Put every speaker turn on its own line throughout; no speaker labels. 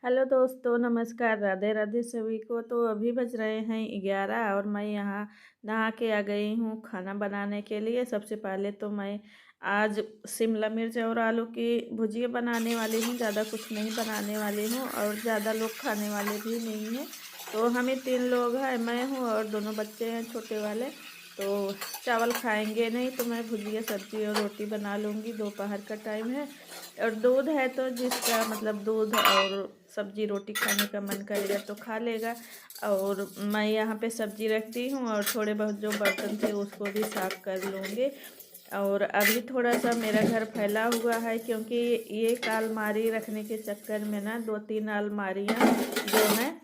Hello दोस्तों, नमस्कार, राधे राधे सभी को। तो अभी बज रहे हैं 11 और मैं यहाँ नहा के आ गई हूँ खाना बनाने के लिए। सबसे पहले तो मैं आज शिमला मिर्च और आलू की भुजिया बनाने वाली हूँ। ज़्यादा कुछ नहीं बनाने वाली हूँ और ज़्यादा लोग खाने वाले भी नहीं हैं। तो हमें 3 लोग हैं, मैं हूँ और दोनों बच्चे हैं छोटे वाले। तो चावल खाएंगे नहीं तो मैं भुजिया सब्जी और रोटी बना लूँगी। दोपहर का टाइम है और दूध है तो जिसका मतलब दूध और सब्जी रोटी खाने का मन करेगा तो खा लेगा। और मैं यहाँ पे सब्जी रखती हूँ और थोड़े बहुत जो बर्तन थे उसको भी साफ कर लूँगी। और अभी थोड़ा सा मेरा घर फैला हुआ है क्योंकि ये अलमारी रखने के चक्कर में ना 2-3 अलमारियाँ जो हैं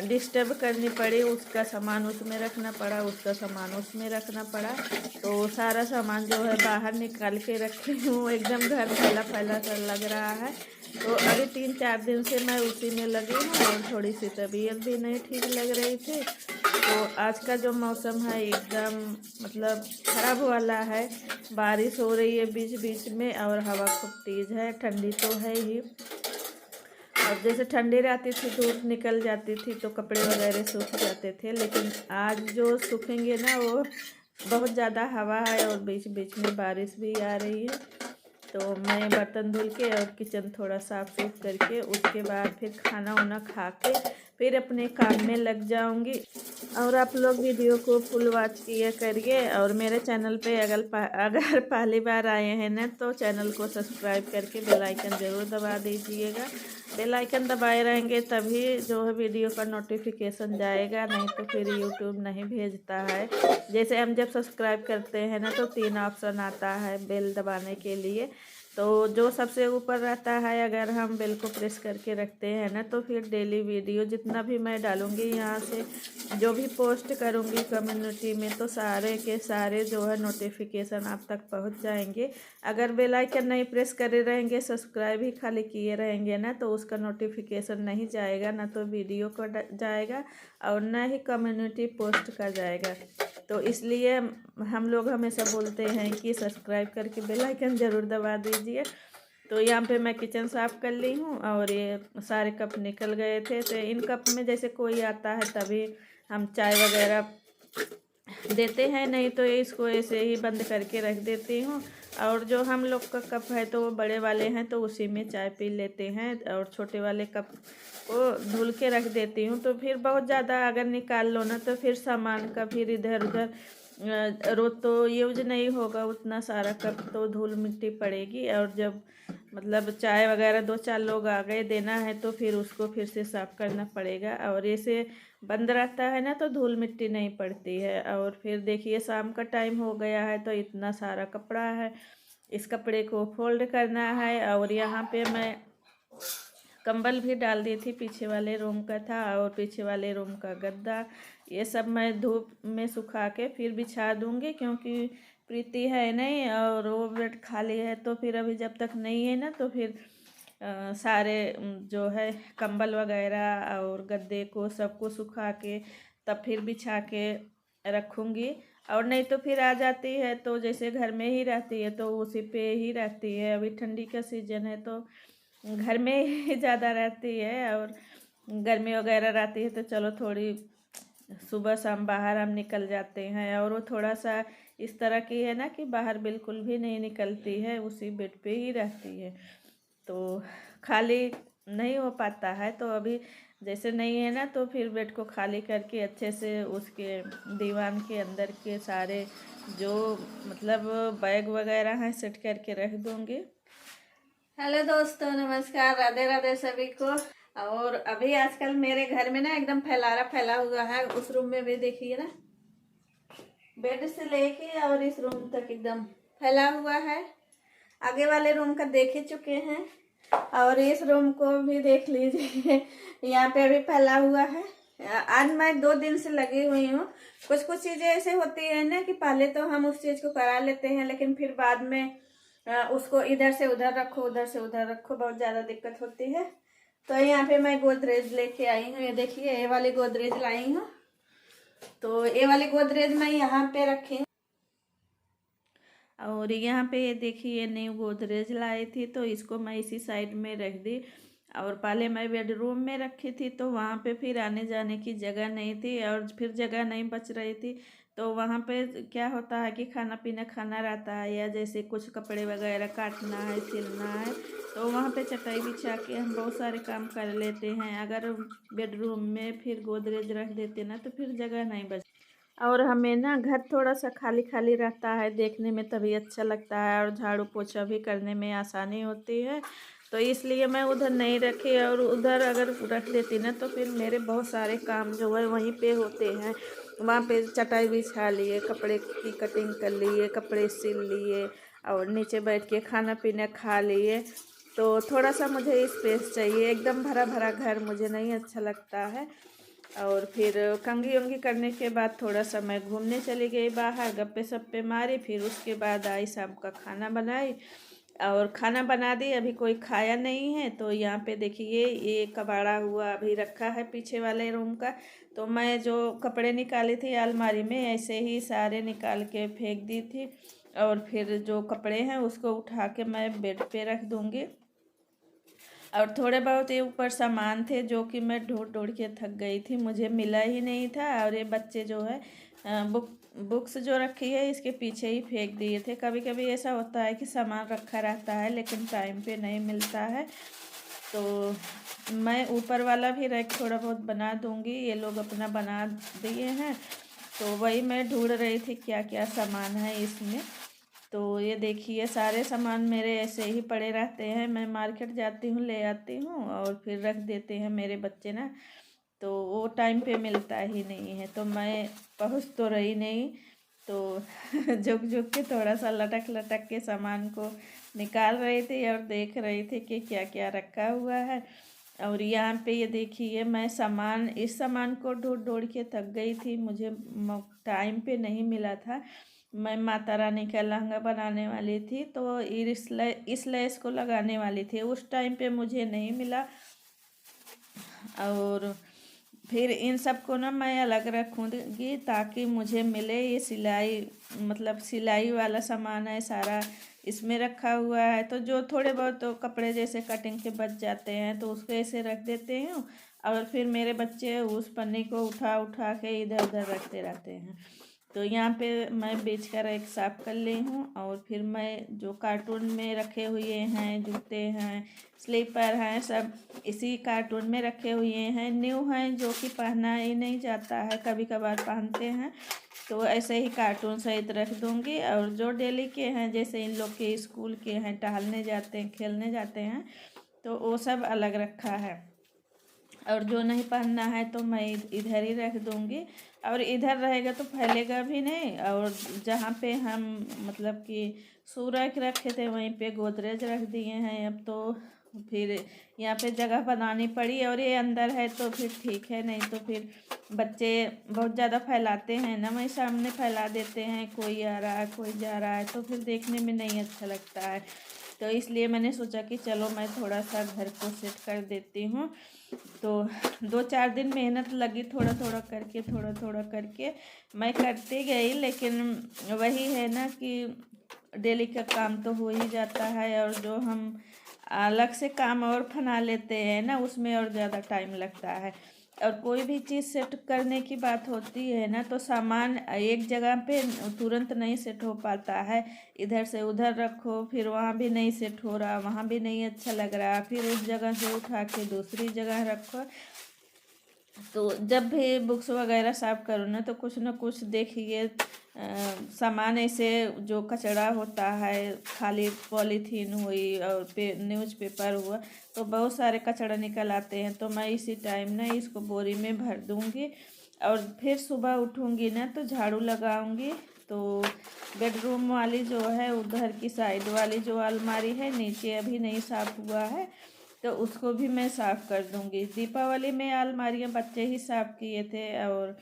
डिस्टर्ब करनी पड़ी। उसका सामान उसमें रखना पड़ा, उसका सामान उसमें रखना पड़ा। तो सारा सामान जो है बाहर निकाल के रखी हूँ। एकदम घर फैला फैला सा लग रहा है। तो अभी 3-4 दिन से मैं उसी में लगी हूँ और थोड़ी सी तबीयत भी नहीं ठीक लग रही थी। तो आज का जो मौसम है एकदम मतलब खराब वाला है। बारिश हो रही है बीच बीच में और हवा खूब तेज़ है। ठंडी तो है ही। और जैसे ठंडी रहती थी धूप निकल जाती थी तो कपड़े वगैरह सूख जाते थे, लेकिन आज जो सूखेंगे ना वो बहुत ज़्यादा हवा है और बीच बीच में बारिश भी आ रही है। तो मैं बर्तन धुल के और किचन थोड़ा साफ सुफ करके उसके बाद फिर खाना वाना खा के फिर अपने काम में लग जाऊंगी। और आप लोग वीडियो को फुल वॉच किया करिए और मेरे चैनल पे अगर पहली बार आए हैं ना तो चैनल को सब्सक्राइब करके बेल आइकन ज़रूर दबा दीजिएगा। बेल आइकन दबाए रहेंगे तभी जो है वीडियो का नोटिफिकेशन जाएगा, नहीं तो फिर यूट्यूब नहीं भेजता है। जैसे हम जब सब्सक्राइब करते हैं ना तो 3 ऑप्शन आता है बेल दबाने के लिए। तो जो सबसे ऊपर रहता है अगर हम बेल को प्रेस करके रखते हैं ना तो फिर डेली वीडियो जितना भी मैं डालूँगी यहाँ से जो भी पोस्ट करूँगी कम्युनिटी में तो सारे के सारे जो है नोटिफिकेशन आप तक पहुँच जाएंगे। अगर बेल आइकन नहीं प्रेस करे रहेंगे, सब्सक्राइब ही खाली किए रहेंगे ना तो उसका नोटिफिकेशन नहीं जाएगा, ना तो वीडियो का जाएगा और ना ही कम्युनिटी पोस्ट का जाएगा। तो इसलिए हम लोग हमेशा बोलते हैं कि सब्सक्राइब करके बेल आइकन ज़रूर दबा दीजिए। तो यहाँ पे मैं किचन साफ़ कर ली हूँ और ये सारे कप निकल गए थे। तो इन कप में जैसे कोई आता है तभी हम चाय वगैरह देते हैं, नहीं तो इसको ऐसे ही बंद करके रख देती हूँ। और जो हम लोग का कप है तो वो बड़े वाले हैं तो उसी में चाय पी लेते हैं और छोटे वाले कप को धुल के रख देती हूँ। तो फिर बहुत ज़्यादा अगर निकाल लो ना तो फिर सामान का फिर इधर उधर रोज़ तो यूज नहीं होगा उतना सारा कप, तो धूल मिट्टी पड़ेगी। और जब मतलब चाय वगैरह 2-4 लोग आ गए देना है तो फिर उसको फिर से साफ़ करना पड़ेगा। और ऐसे बंद रहता है ना तो धूल मिट्टी नहीं पड़ती है। और फिर देखिए शाम का टाइम हो गया है तो इतना सारा कपड़ा है, इस कपड़े को फोल्ड करना है। और यहाँ पे मैं कंबल भी डाल दी थी, पीछे वाले रूम का था और पीछे वाले रूम का गद्दा, ये सब मैं धूप में सुखा के फिर बिछा दूंगी क्योंकि प्रीति है नहीं और वो बेड खाली है। तो फिर अभी जब तक नहीं है ना तो फिर सारे जो है कंबल वगैरह और गद्दे को सबको सुखा के तब फिर बिछा के रखूँगी। और नहीं तो फिर आ जाती है तो जैसे घर में ही रहती है तो उसी पे ही रहती है। अभी ठंडी का सीजन है तो घर में ही ज़्यादा रहती है। और गर्मी वगैरह रहती है तो चलो थोड़ी सुबह शाम बाहर हम निकल जाते हैं। और वो थोड़ा सा इस तरह की है ना कि बाहर बिल्कुल भी नहीं निकलती है, उसी बेड पे ही रहती है। तो खाली नहीं हो पाता है। तो अभी जैसे नहीं है ना तो फिर बेड को खाली करके अच्छे से उसके दीवान के अंदर के सारे जो मतलब बैग वगैरह हैं सेट करके रख दूँगी। हेलो दोस्तों, नमस्कार, राधे राधे सभी को। और अभी आजकल मेरे घर में ना एकदम फैलारा फैला हुआ है। उस रूम में भी देखिए ना, बेड से लेके और इस रूम तक एकदम फैला हुआ है। आगे वाले रूम का देख ही चुके हैं और इस रूम को भी देख लीजिए यहाँ पे अभी फैला हुआ है। आज मैं 2 दिन से लगी हुई हूँ। कुछ कुछ चीजें ऐसे होती है ना कि पहले तो हम उस चीज को करा लेते हैं लेकिन फिर बाद में उसको इधर से उधर रखो, उधर से उधर रखो, बहुत ज्यादा दिक्कत होती है। तो यहाँ पे मैं गोदरेज लेके आई हूँ, ये देखिए ये वाली गोदरेज लाई हूँ। तो ये वाली गोदरेज मैं यहाँ पे रखी हूँ। और यहाँ पे ये देखिए न्यू गोदरेज लाई थी तो इसको मैं इसी साइड में रख दी। और पहले मैं बेडरूम में रखी थी, तो वहाँ पे फिर आने जाने की जगह नहीं थी और फिर जगह नहीं बच रही थी। तो वहाँ पे क्या होता है कि खाना पीना खाना रहता है, या जैसे कुछ कपड़े वगैरह काटना है, सिलना है, तो वहाँ पे चटाई बिछा के हम बहुत सारे काम कर लेते हैं। अगर बेडरूम में फिर गोदरेज रख देते ना, तो फिर जगह नहीं बच। और हमें ना घर थोड़ा सा खाली खाली रहता है, देखने में तभी अच्छा लगता है और झाड़ू पोछा भी करने में आसानी होती है। तो इसलिए मैं उधर नहीं रखी, और उधर अगर रख देती ना, तो फिर मेरे बहुत सारे काम जो है वहीं पे होते हैं। वहाँ पे चटाई बिछा लिए, कपड़े की कटिंग कर लिए, कपड़े सिल लिए, और नीचे बैठ के खाना पीना खा लिए। तो थोड़ा सा मुझे स्पेस चाहिए, एकदम भरा भरा घर मुझे नहीं अच्छा लगता है। और फिर कंघी उंघी करने के बाद थोड़ा सा मैं घूमने चली गई बाहर, गप्पे सप्पे मारी, फिर उसके बाद आई, शाम का खाना बनाई और खाना बना दी। अभी कोई खाया नहीं है, तो यहाँ पे देखिए ये कबाड़ा हुआ अभी रखा है पीछे वाले रूम का। तो मैं जो कपड़े निकाली थी अलमारी में, ऐसे ही सारे निकाल के फेंक दी थी, और फिर जो कपड़े हैं उसको उठा के मैं बेड पे रख दूँगी। और थोड़े बहुत ये ऊपर सामान थे जो कि मैं ढूंढ ढूंढ के थक गई थी, मुझे मिला ही नहीं था। और ये बच्चे जो है बुक्स जो रखी है इसके पीछे ही फेंक दिए थे। कभी कभी ऐसा होता है कि सामान रखा रहता है लेकिन टाइम पे नहीं मिलता है। तो मैं ऊपर वाला भी रैक थोड़ा बहुत बना दूंगी, ये लोग अपना बना दिए हैं। तो वही मैं ढूंढ रही थी क्या क्या सामान है इसमें। तो ये देखिए सारे सामान मेरे ऐसे ही पड़े रहते हैं, मैं मार्केट जाती हूँ, ले आती हूँ और फिर रख देते हैं मेरे बच्चे ना। तो वो टाइम पे मिलता ही नहीं है, तो मैं पहुँच तो रही नहीं। तो झुक झुक के थोड़ा सा लटक लटक के सामान को निकाल रही थी और देख रही थी कि क्या क्या रखा हुआ है। और यहाँ पे ये देखिए मैं सामान, इस सामान को ढूंढ ढूंढ के थक गई थी, मुझे टाइम पे नहीं मिला था। मैं माता रानी का लहंगा बनाने वाली थी, तो इस लेस को लगाने वाली थी, उस टाइम पे मुझे नहीं मिला। और फिर इन सब को ना मैं अलग रखूँगी ताकि मुझे मिले। ये सिलाई, मतलब सिलाई वाला सामान है सारा इसमें रखा हुआ है। तो जो थोड़े बहुत तो कपड़े जैसे कटिंग के बच जाते हैं तो उसको ऐसे रख देते हैं, और फिर मेरे बच्चे उस पन्नी को उठा उठा के इधर उधर रखते रहते हैं। तो यहाँ पे मैं बेच कर एक साफ़ कर ली हूँ। और फिर मैं जो कार्टून में रखे हुए हैं, जूते हैं, स्लीपर हैं, सब इसी कार्टून में रखे हुए हैं। न्यू हैं जो कि पहना ही नहीं जाता है, कभी कभार पहनते हैं, तो ऐसे ही कार्टून सहित रख दूँगी। और जो डेली के हैं, जैसे इन लोग के स्कूल के हैं, टहलने जाते हैं, खेलने जाते हैं, तो वो सब अलग रखा है। और जो नहीं पहनना है तो मैं इधर ही रख दूँगी। और इधर रहेगा तो फैलेगा भी नहीं। और जहाँ पे हम मतलब कि शू रैक रखे थे वहीं पे गोदरेज रख दिए हैं। अब तो फिर यहाँ पे जगह बनानी पड़ी, और ये अंदर है तो फिर ठीक है, नहीं तो फिर बच्चे बहुत ज़्यादा फैलाते हैं ना, वहीं सामने फैला देते हैं, कोई आ रहा है कोई जा रहा है, तो फिर देखने में नहीं अच्छा लगता है। तो इसलिए मैंने सोचा कि चलो मैं थोड़ा सा घर को सेट कर देती हूँ। तो 2-4 दिन मेहनत लगी, थोड़ा थोड़ा करके, थोड़ा थोड़ा करके मैं करती गई। लेकिन वही है ना कि डेली का काम तो हो ही जाता है, और जो हम अलग से काम और फना लेते हैं ना, उसमें और ज़्यादा टाइम लगता है। और कोई भी चीज़ सेट करने की बात होती है ना, तो सामान एक जगह पे तुरंत नहीं सेट हो पाता है। इधर से उधर रखो, फिर वहाँ भी नहीं सेट हो रहा, वहाँ भी नहीं अच्छा लग रहा, फिर उस जगह से उठा के दूसरी जगह रखो। तो जब भी बुक्स वगैरह साफ करो ना कुछ देखिए सामान ऐसे जो कचरा होता है, खाली पॉलीथीन हुई और न्यूज़पेपर हुआ, तो बहुत सारे कचरा निकल आते हैं। तो मैं इसी टाइम ना इसको बोरी में भर दूँगी, और फिर सुबह उठूँगी ना तो झाड़ू लगाऊँगी। तो बेडरूम वाली जो है, उधर की साइड वाली जो अलमारी है नीचे अभी नहीं साफ़ हुआ है, तो उसको भी मैं साफ़ कर दूँगी। दीपावली में अलमारियाँ बच्चे ही साफ़ किए थे, और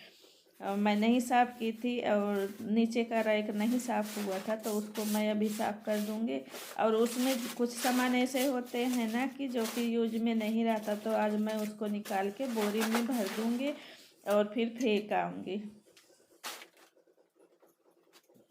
मैं नहीं साफ़ की थी, और नीचे का रैक नहीं साफ़ हुआ था, तो उसको मैं अभी साफ़ कर दूँगी। और उसमें कुछ सामान ऐसे होते हैं ना कि जो कि यूज में नहीं रहता, तो आज मैं उसको निकाल के बोरी में भर दूँगी और फिर फेंक आऊँगी।